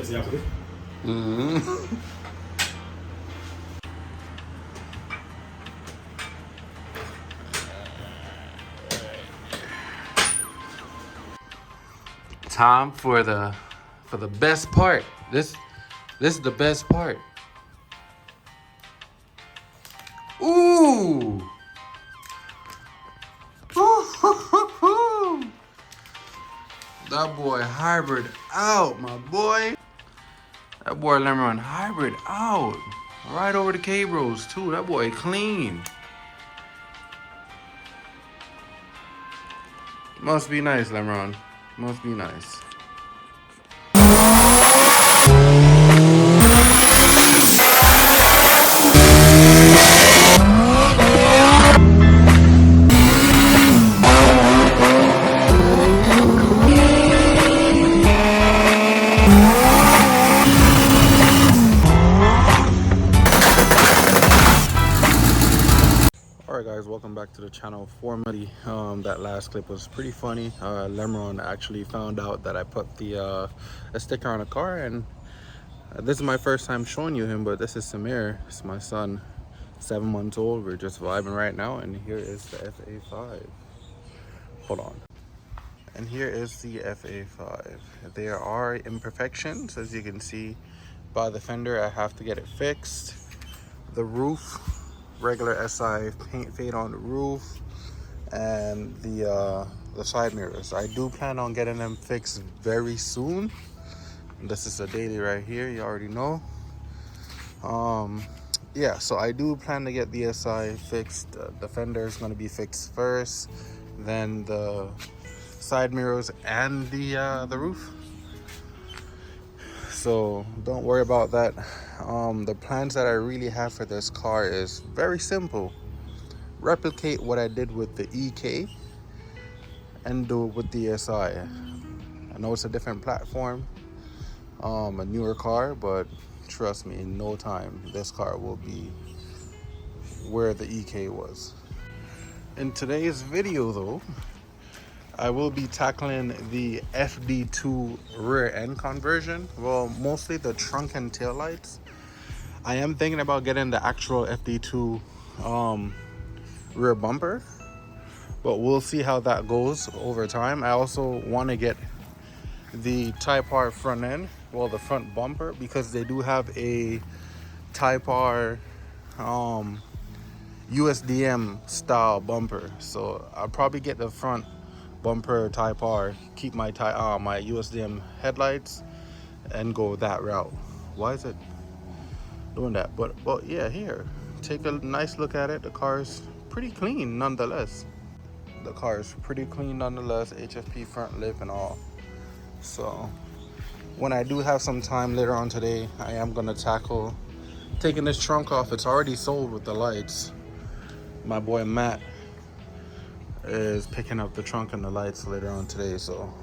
Time for the best part. This is the best part. Ooh. That boy hybrid out, my boy. That boy Lemon hybrid out. Right over to KBros too. That boy clean. Must be nice, Lemon. Must be nice. Alright guys, welcome back to the channel. Formally, that last clip was pretty funny. Lemron actually found out that I put the a sticker on a car, and this is my first time showing you him, but this is Samir. It's my son, 7 months old. We're just vibing right now, and here is the FA5. Hold on. And here is the FA5. There are imperfections, as you can see by the fender. I have to get it fixed. The roof, regular SI paint fade on the roof, and the side mirrors. I do plan on getting them fixed very soon. This is a daily right here, you already know. Yeah, so I do plan to get the SI fixed. The fender is going to be fixed first, then the side mirrors and the roof. So don't worry about that. The plans that I really have for this car is very simple. Replicate what I did with the EK and do it with the SI. I know it's a different platform, a newer car, but trust me, in no time this car will be where the EK was. In today's video though, I will be tackling the FD2 rear end conversion. Well, mostly the trunk and tail lights. I am thinking about getting the actual FD2 rear bumper, but we'll see how that goes over time. I also want to get the Type R front end, well, the front bumper, because they do have a Type R USDM style bumper. So I'll probably get the front bumper Type R, keep my my USDM headlights, and go that route. Why is it doing that? But yeah, here, take a nice look at it. The car is pretty clean nonetheless. HFP front lip and all. So when I do have some time later on today, I am gonna tackle taking this trunk off. It's already sold with the lights. My boy Matt is picking up the trunk and the lights later on today. So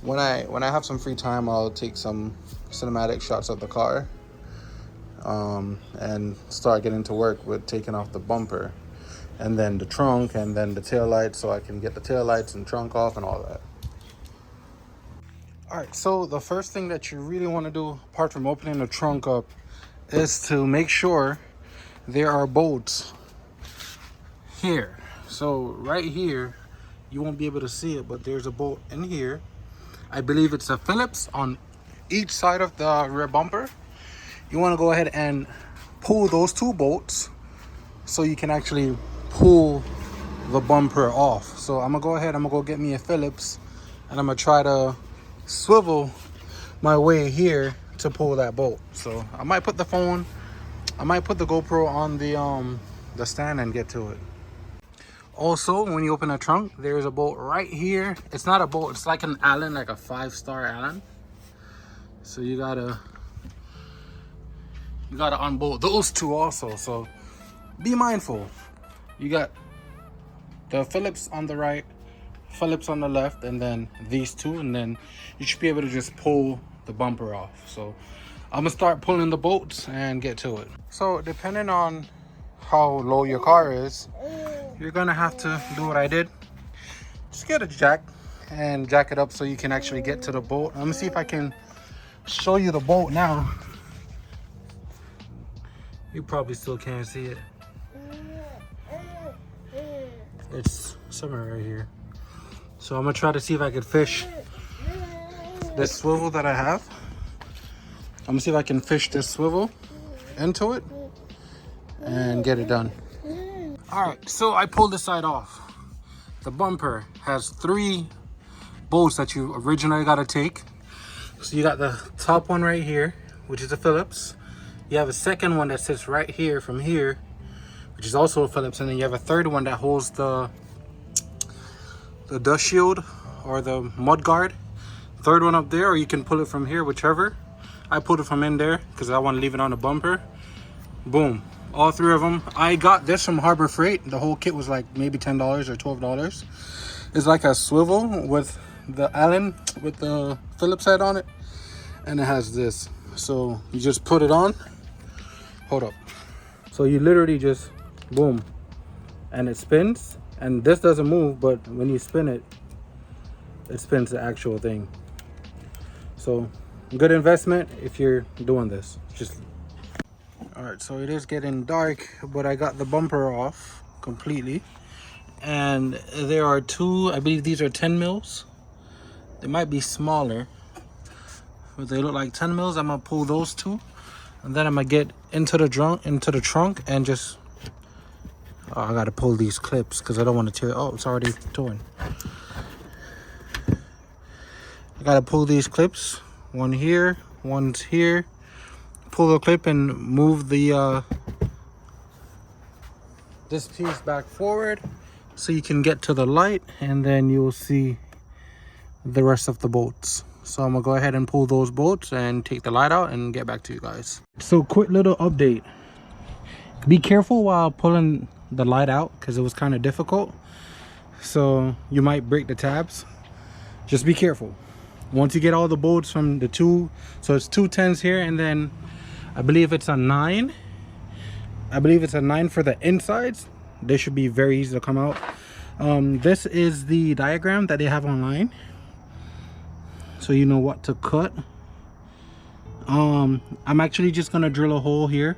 when I have some free time, I'll take some cinematic shots of the car and start getting to work with taking off the bumper and then the trunk and then the tail lights, so I can get the tail lights and trunk off and all that. All right, so the first thing that you really want to do, apart from opening the trunk up, is to make sure there are bolts here. So right here, you won't be able to see it, but there's a bolt in here. I believe it's a Phillips on each side of the rear bumper. You want to go ahead and pull those two bolts so you can actually pull the bumper off. So I'm gonna go ahead, I'm gonna go get me a Phillips, and I'm gonna try to swivel my way here to pull that bolt. So I might put the phone, I might put the GoPro on the stand and get to it. Also, when you open the trunk, there's a bolt right here. It's not a bolt, it's like an Allen, like a 5-star Allen. So you gotta unbolt those two also. So be mindful. You got the Phillips on the right, Phillips on the left, and then these two, and then you should be able to just pull the bumper off. So I'm gonna start pulling the bolts and get to it. So depending on how low your car is, you're gonna have to do what I did. Just get a jack and jack it up so you can actually get to the bolt. Let me see if I can show you the bolt now. You probably still can't see it. It's somewhere right here. So I'm gonna try to see if I can fish this swivel that I have. I'm gonna see if I can fish this swivel into it and get it done. All right, so I pulled this side off. The bumper has 3 bolts that you originally gotta take. So you got the top one right here, which is a Phillips. You have a second one that sits right here from here, which is also a Phillips, and then you have a third one that holds the dust shield or the mud guard. Third one up there, or you can pull it from here, whichever. I pulled it from in there because I want to leave it on the bumper. Boom, all 3 of them. I got this from Harbor Freight. The whole kit was like maybe $10 or $12. It's like a swivel with the Allen with the Phillips head on it, and it has this. So you just put it on. Hold up. So you literally just boom, and it spins, and this doesn't move, but when you spin it, it spins the actual thing. So good investment if you're doing this. Just all right, so it is getting dark, but I got the bumper off completely, and there are 2, I believe these are 10 mils. They might be smaller, but they look like 10 mils. I'm gonna pull those 2, and then I'm gonna get into the trunk and just I gotta pull these clips because I don't want to tear. Oh, it's already torn. I gotta pull these clips, one here, one's here. Pull the clip and move the this piece back forward so you can get to the light, and then you'll see the rest of the bolts. So I'm gonna go ahead and pull those bolts and take the light out and get back to you guys. So quick little update. Be careful while pulling the light out because it was kind of difficult. So you might break the tabs. Just be careful. Once you get all the bolts from the 2, so it's 2 10s here, and then I believe it's a 9. I believe it's a 9 for the insides. They should be very easy to come out. This is the diagram that they have online, so you know what to cut. I'm actually just gonna drill a hole here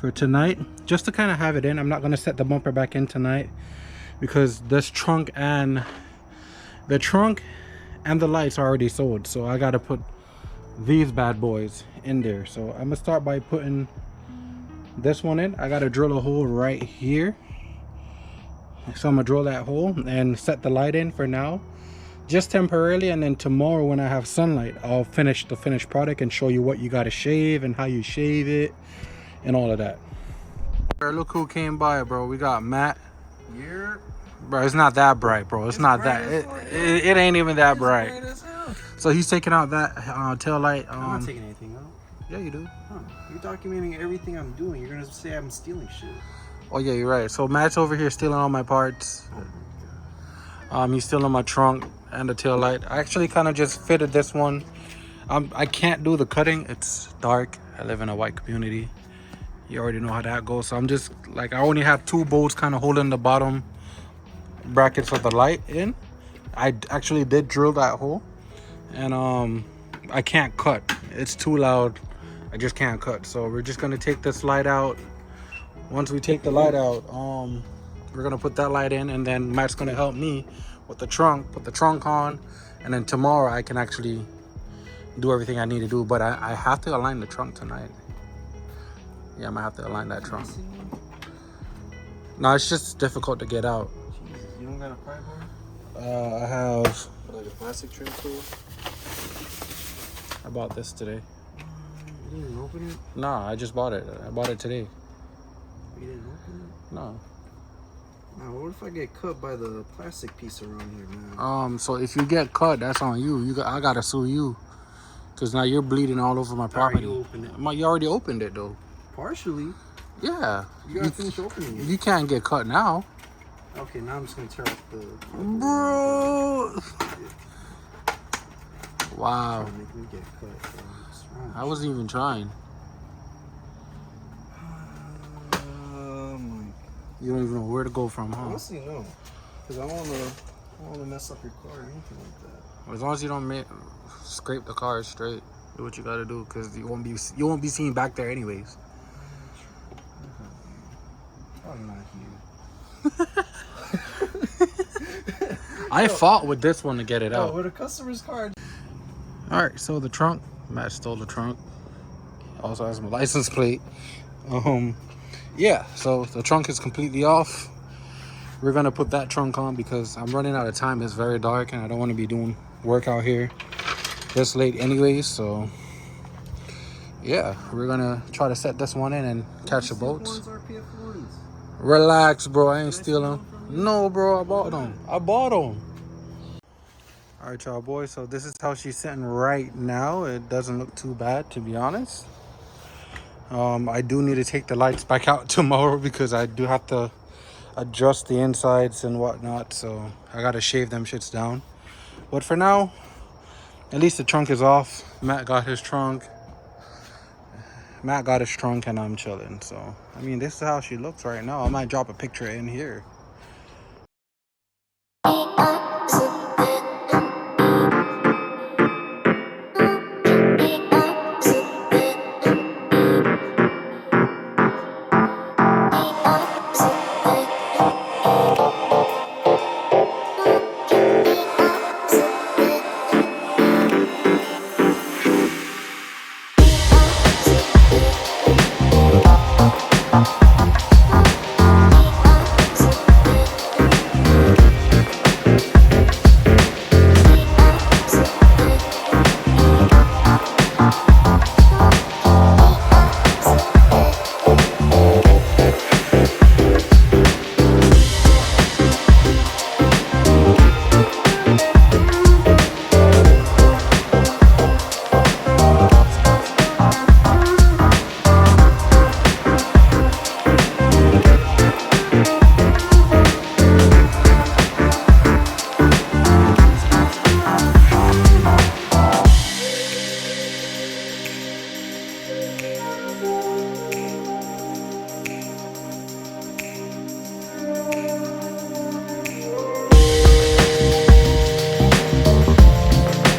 for tonight just to kind of have it in. I'm not gonna set the bumper back in tonight because this trunk and the lights are already sold, so I gotta put these bad boys in there. So I'm gonna start by putting this one in. I gotta drill a hole right here, so I'm gonna drill that hole and set the light in for now, just temporarily, and then tomorrow when I have sunlight I'll finish the finished product and show you what you gotta shave and how you shave it and all of that. Look who came by, bro. We got Matt. Yeah. Bro, it's not that bright, bro. It's not that. It ain't even that bright. So he's taking out that tail light. I'm not taking anything out. Yeah, you do. Huh. You're documenting everything I'm doing. You're gonna say I'm stealing shit. Oh yeah, you're right. So Matt's over here stealing all my parts. Oh my God. He's stealing my trunk and the tail light. I actually kind of just fitted this one. I can't do the cutting. It's dark. I live in a white community. You already know how that goes. So I'm just like, I only have 2 bolts kind of holding the bottom brackets of the light in. I actually did drill that hole, and I can't cut. It's too loud. I just can't cut. So we're just gonna take this light out. Once we take the light out, we're gonna put that light in, and then Matt's gonna help me with the trunk, put the trunk on, and then tomorrow I can actually do everything I need to do. But I have to align the trunk tonight. Yeah, I'm gonna have to align that trunk. No, it's just difficult to get out. Jesus, you don't got a pry bar? I have. Like a plastic trim tool? I bought this today. You didn't even open it? Nah, I just bought it. I bought it today. You didn't open it? No. Now, what if I get cut by the plastic piece around here, man? So if you get cut, that's on you. I gotta sue you, cause now you're bleeding all over my property. You opened it. You already opened it though. Partially. Yeah. You gotta finish opening it. You can't get cut now. Okay, now I'm just gonna tear off the... Bro. Wow. Trying to make me get cut, bro. What's wrong? I wasn't even trying. You don't even know where to go from, huh? Honestly, no. Because I don't wanna mess up your car or anything like that. As long as you don't scrape the car straight. Do what you gotta do, cause you won't be seen back there anyways. I'm not here. I fought with this one to get it out. With a customer's card. All right, so the trunk. Matt stole the trunk. Also has my license plate. Yeah, so the trunk is completely off. We're gonna put that trunk on because I'm running out of time. It's very dark and I don't want to be doing work out here this late anyways. So yeah, we're gonna try to set this one in and catch the boats. Relax, bro. I ain't stealing. No, bro. I bought them. All right, y'all boys. So this is how she's sitting right now. It doesn't look too bad, to be honest. I do need to take the lights back out tomorrow because I do have to adjust the insides and whatnot, so I gotta shave them shits down. But for now, at least the trunk is off. Matt got his trunk and I'm chilling. So I mean, this is how she looks right now. I might drop a picture in here.